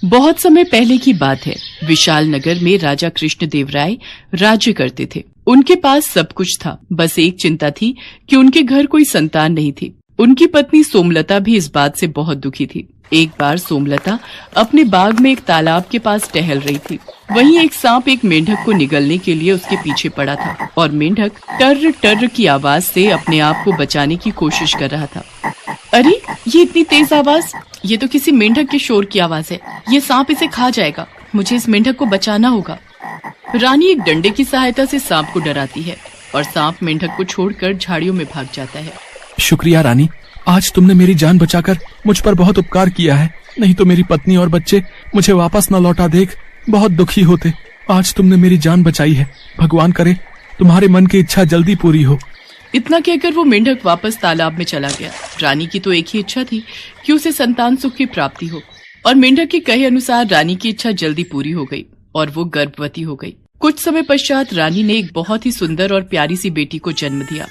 बहुत समय पहले की बात है। विशाल नगर में राजा कृष्णदेव राय राज्य करते थे। उनके पास सब कुछ था, बस एक चिंता थी कि उनके घर कोई संतान नहीं थी। उनकी पत्नी सोमलता भी इस बात से बहुत दुखी थी। एक बार सोमलता अपने बाग में एक तालाब के पास टहल रही थी। वहीं एक सांप एक मेंढक को निगलने के लिए उसके पीछे पड़ा था और मेंढक टर्र टर्र की आवाज से अपने आप को बचाने की कोशिश कर रहा था। अरे ये इतनी तेज आवाज, ये तो किसी मेंढक के शोर की आवाज है। ये सांप इसे खा जाएगा, मुझे इस मेंढक को बचाना होगा। रानी एक डंडे की सहायता से सांप को डराती है और सांप मेंढक को छोड़कर झाड़ियों में भाग जाता है। शुक्रिया रानी, आज तुमने मेरी जान बचाकर मुझ पर बहुत उपकार किया है। नहीं तो मेरी पत्नी और बच्चे मुझे वापस न लौटा देख बहुत दुखी होते। आज तुमने मेरी जान बचाई है, भगवान करे तुम्हारे मन की इच्छा जल्दी पूरी हो। इतना कहकर वो मेंढक वापस तालाब में चला गया। रानी की तो एक ही इच्छा थी कि उसे संतान सुख की प्राप्ति हो, और मेंढक के कहे अनुसार रानी की इच्छा जल्दी पूरी हो गई और वो गर्भवती हो गई। कुछ समय पश्चात रानी ने एक बहुत ही सुंदर और प्यारी सी बेटी को जन्म दिया।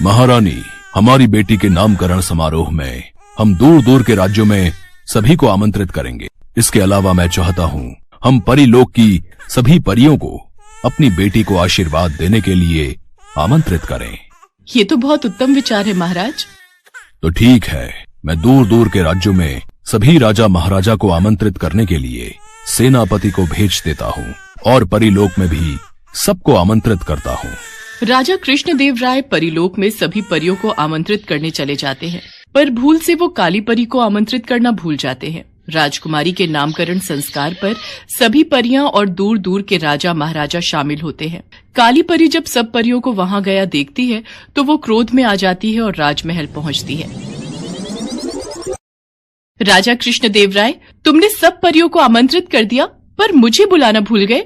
महारानी, हमारी बेटी के नामकरण समारोह में हम दूर दूर के राज्यों में सभी को आमंत्रित करेंगे। इसके अलावा मैं चाहता हूँ हम परीलोक की सभी परियों को अपनी बेटी को आशीर्वाद देने के लिए आमंत्रित करें। ये तो बहुत उत्तम विचार है महाराज। तो ठीक है, मैं दूर दूर के राज्यों में सभी राजा महाराजा को आमंत्रित करने के लिए सेनापति को भेज देता हूँ और परीलोक में भी सबको आमंत्रित करता हूँ। राजा कृष्णदेव राय परीलोक में सभी परियों को आमंत्रित करने चले जाते हैं, पर भूल से वो काली परी को आमंत्रित करना भूल जाते हैं। राजकुमारी के नामकरण संस्कार पर सभी परियां और दूर दूर के राजा महाराजा शामिल होते हैं। काली परी जब सब परियों को वहां गया देखती है तो वो क्रोध में आ जाती है और राजमहल पहुंचती है। राजा कृष्णदेव राय, तुमने सब परियों को आमंत्रित कर दिया पर मुझे बुलाना भूल गए।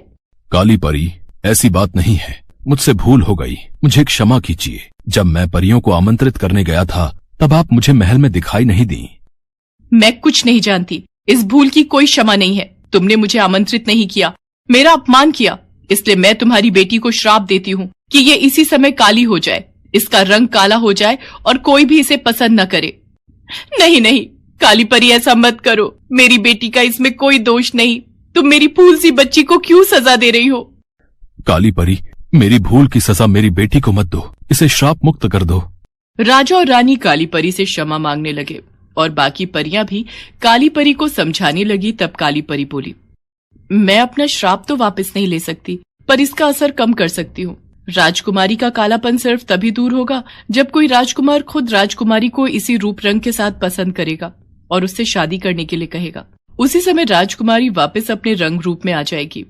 काली परी, ऐसी बात नहीं है, मुझसे भूल हो गई, मुझे क्षमा कीजिए। जब मैं परियों को आमंत्रित करने गया था तब आप मुझे महल में दिखाई नहीं दी। मैं कुछ नहीं जानती, इस भूल की कोई क्षमा नहीं है। तुमने मुझे आमंत्रित नहीं किया, मेरा अपमान किया, इसलिए मैं तुम्हारी बेटी को श्राप देती हूँ कि ये इसी समय काली हो जाए, इसका रंग काला हो जाए और कोई भी इसे पसंद न करे। नहीं नहीं काली परी, ऐसा मत करो, मेरी बेटी का इसमें कोई दोष नहीं। तुम मेरी फूल सी बच्ची को क्यों सजा दे रही हो? काली परी, मेरी भूल की सजा मेरी बेटी को मत दो, इसे श्राप मुक्त कर दो। राजा और रानी काली परी से क्षमा मांगने लगे और बाकी परियां भी काली परी को समझाने लगी। तब काली परी बोली, मैं अपना श्राप तो वापस नहीं ले सकती, पर इसका असर कम कर सकती हूँ। राजकुमारी का कालापन सिर्फ तभी दूर होगा जब कोई राजकुमार खुद राजकुमारी को इसी रूप रंग के साथ पसंद करेगा और उससे शादी करने के लिए कहेगा। उसी समय राजकुमारी वापस अपने रंग रूप में आ जाएगी।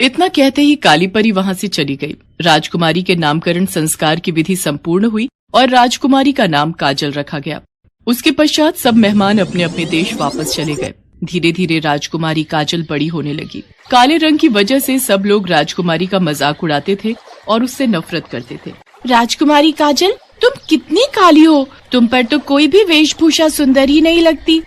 इतना कहते ही काली परी वहां से चली गई। राजकुमारी के नामकरण संस्कार की विधि संपूर्ण हुई और राजकुमारी का नाम काजल रखा गया। उसके पश्चात सब मेहमान अपने अपने देश वापस चले गए। धीरे धीरे राजकुमारी काजल बड़ी होने लगी। काले रंग की वजह से सब लोग राजकुमारी का मजाक उड़ाते थे और उससे नफरत करते थे। राजकुमारी काजल, तुम कितनी काली हो, तुम पर तो कोई भी वेशभूषा सुंदर ही नहीं लगती।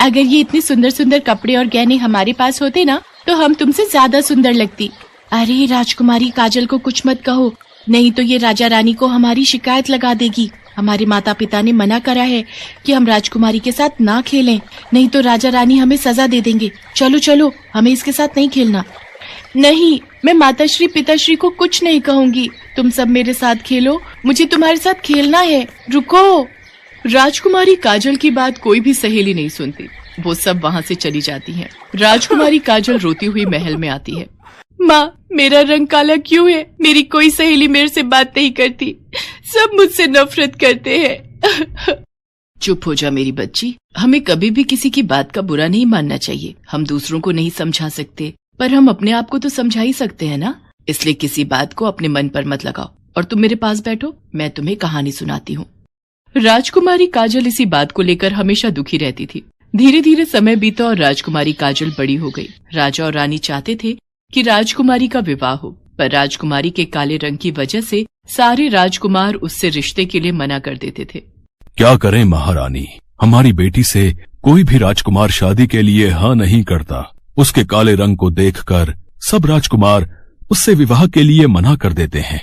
अगर ये इतने सुंदर सुंदर कपड़े और गहने हमारे पास होते ना तो हम तुमसे ज्यादा सुंदर लगती। अरे राजकुमारी काजल को कुछ मत कहो, नहीं तो ये राजा रानी को हमारी शिकायत लगा देगी। हमारे माता पिता ने मना करा है कि हम राजकुमारी के साथ ना खेलें, नहीं तो राजा रानी हमें सजा दे देंगे। चलो चलो, हमें इसके साथ नहीं खेलना। नहीं, मैं माताश्री पिताश्री को कुछ नहीं कहूंगी, तुम सब मेरे साथ खेलो, मुझे तुम्हारे साथ खेलना है, रुको। राजकुमारी काजल की बात कोई भी सहेली नहीं सुनती, वो सब वहाँ से चली जाती हैं। राजकुमारी काजल रोती हुई महल में आती है। माँ, मेरा रंग काला क्यों है? मेरी कोई सहेली मेरे से बात नहीं करती, सब मुझसे नफरत करते हैं। चुप हो जा मेरी बच्ची, हमें कभी भी किसी की बात का बुरा नहीं मानना चाहिए। हम दूसरों को नहीं समझा सकते, पर हम अपने आप को तो समझा ही सकते हैं ना। इसलिए किसी बात को अपने मन पर मत लगाओ और तुम मेरे पास बैठो, मैं तुम्हें कहानी सुनाती हूँ। राजकुमारी काजल इसी बात को लेकर हमेशा दुखी रहती थी। धीरे धीरे समय बीता और राजकुमारी काजल बड़ी हो गई। राजा और रानी चाहते थे कि राजकुमारी का विवाह हो, पर राजकुमारी के काले रंग की वजह से सारे राजकुमार उससे रिश्ते के लिए मना कर देते थे। क्या करें महारानी, हमारी बेटी से कोई भी राजकुमार शादी के लिए हाँ नहीं करता। उसके काले रंग को देखकर सब राजकुमार उससे विवाह के लिए मना कर देते हैं।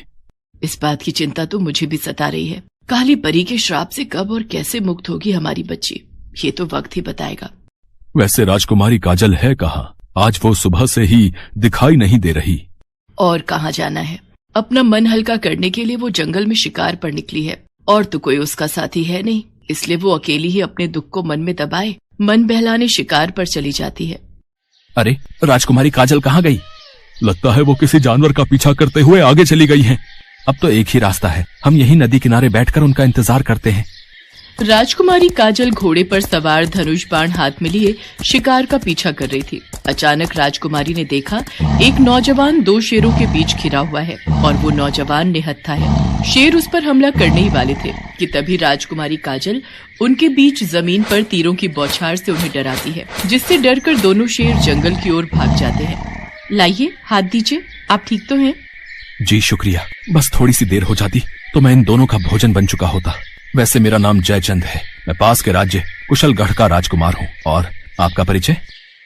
इस बात की चिंता तो मुझे भी सता रही है। काली परी के श्राप से कब और कैसे मुक्त होगी हमारी बच्ची, ये तो वक्त ही बताएगा। वैसे राजकुमारी काजल है कहाँ? आज वो सुबह से ही दिखाई नहीं दे रही। और कहाँ जाना है? अपना मन हल्का करने के लिए वो जंगल में शिकार पर निकली है और तो कोई उसका साथी है नहीं, इसलिए वो अकेली ही अपने दुख को मन में दबाए मन बहलाने शिकार पर चली जाती है। अरे राजकुमारी काजल कहाँ गई? लगता है वो किसी जानवर का पीछा करते हुए आगे चली गई हैं। अब तो एक ही रास्ता है, हम यहीं नदी किनारे बैठकर उनका इंतजार करते हैं। राजकुमारी काजल घोड़े पर सवार धनुष बाण हाथ में लिए शिकार का पीछा कर रही थी। अचानक राजकुमारी ने देखा एक नौजवान दो शेरों के बीच घिरा हुआ है और वो नौजवान निहत्था है। शेर उस पर हमला करने ही वाले थे कि तभी राजकुमारी काजल उनके बीच जमीन पर तीरों की बौछार से उन्हें डराती है, जिससे डरकर दोनों शेर जंगल की ओर भाग जाते हैं। लाइए हाथ दीजिए, आप ठीक तो हैं? जी शुक्रिया, बस थोड़ी सी देर हो जाती तो मैं इन दोनों का भोजन बन चुका होता। वैसे मेरा नाम जयचंद है, मैं पास के राज्य कुशलगढ़ का राजकुमार हूँ। और आपका परिचय?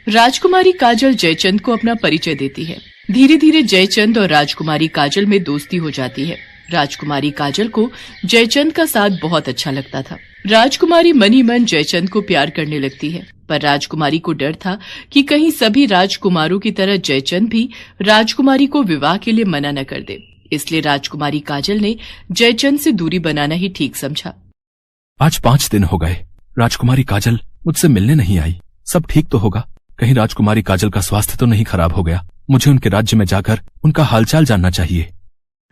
राजकुमारी काजल जयचंद को अपना परिचय देती है। धीरे धीरे जयचंद और राजकुमारी काजल में दोस्ती हो जाती है। राजकुमारी काजल को जयचंद का साथ बहुत अच्छा लगता था। राजकुमारी मन ही मन जयचंद को प्यार करने लगती है, पर राजकुमारी को डर था कि कहीं सभी राजकुमारों की तरह जयचंद भी राजकुमारी को विवाह के लिए मना न कर दे। इसलिए राजकुमारी काजल ने जयचंद से दूरी बनाना ही ठीक समझा। आज 5 दिन हो गए, राजकुमारी काजल मुझसे मिलने नहीं आई। सब ठीक तो होगा? कहीं राजकुमारी काजल का स्वास्थ्य तो नहीं खराब हो गया? मुझे उनके राज्य में जाकर उनका हालचाल जानना चाहिए।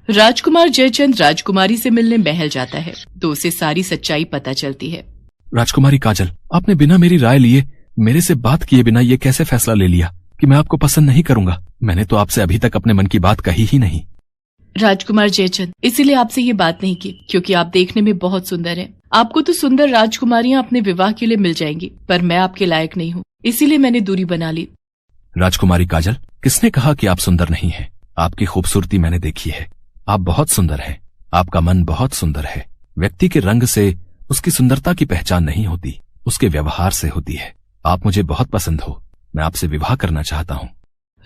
राजकुमार जयचंद राजकुमारी से मिलने महल जाता है तो उसे सारी सच्चाई पता चलती है। राजकुमारी काजल, आपने बिना मेरी राय लिए, मेरे से बात किए बिना ये कैसे फैसला ले लिया कि मैं आपको पसंद नहीं करूंगा? मैंने तो आपसे अभी तक अपने मन की बात कही ही नहीं। राजकुमार जयचंद, इसीलिए आपसे ये बात नहीं की क्योंकि आप देखने में बहुत सुंदर हैं। आपको तो सुंदर राजकुमारियां अपने विवाह के लिए मिल जाएंगी, पर मैं आपके लायक नहीं हूँ, इसीलिए मैंने दूरी बना ली। राजकुमारी काजल, किसने कहा कि आप सुंदर नहीं हैं? आपकी खूबसूरती मैंने देखी है, आप बहुत सुंदर हैं। आपका मन बहुत सुंदर है। व्यक्ति के रंग से उसकी सुंदरता की पहचान नहीं होती, उसके व्यवहार से होती है। आप मुझे बहुत पसंद हो, मैं आपसे विवाह करना चाहता हूँ।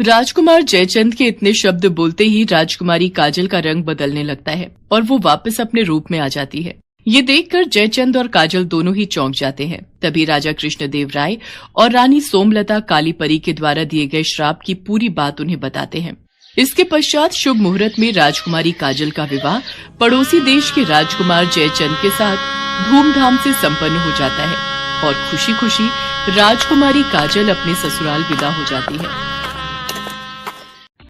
राजकुमार जयचंद के इतने शब्द बोलते ही राजकुमारी काजल का रंग बदलने लगता है और वो वापस अपने रूप में आ जाती है। ये देखकर जयचंद और काजल दोनों ही चौंक जाते हैं। तभी राजा कृष्णदेव राय और रानी सोमलता काली परी के द्वारा दिए गए श्राप की पूरी बात उन्हें बताते हैं। इसके पश्चात शुभ मुहूर्त में राजकुमारी काजल का विवाह पड़ोसी देश के राजकुमार जयचंद के साथ धूमधाम से संपन्न हो जाता है और खुशी खुशी राजकुमारी काजल अपने ससुराल विदा हो जाती है।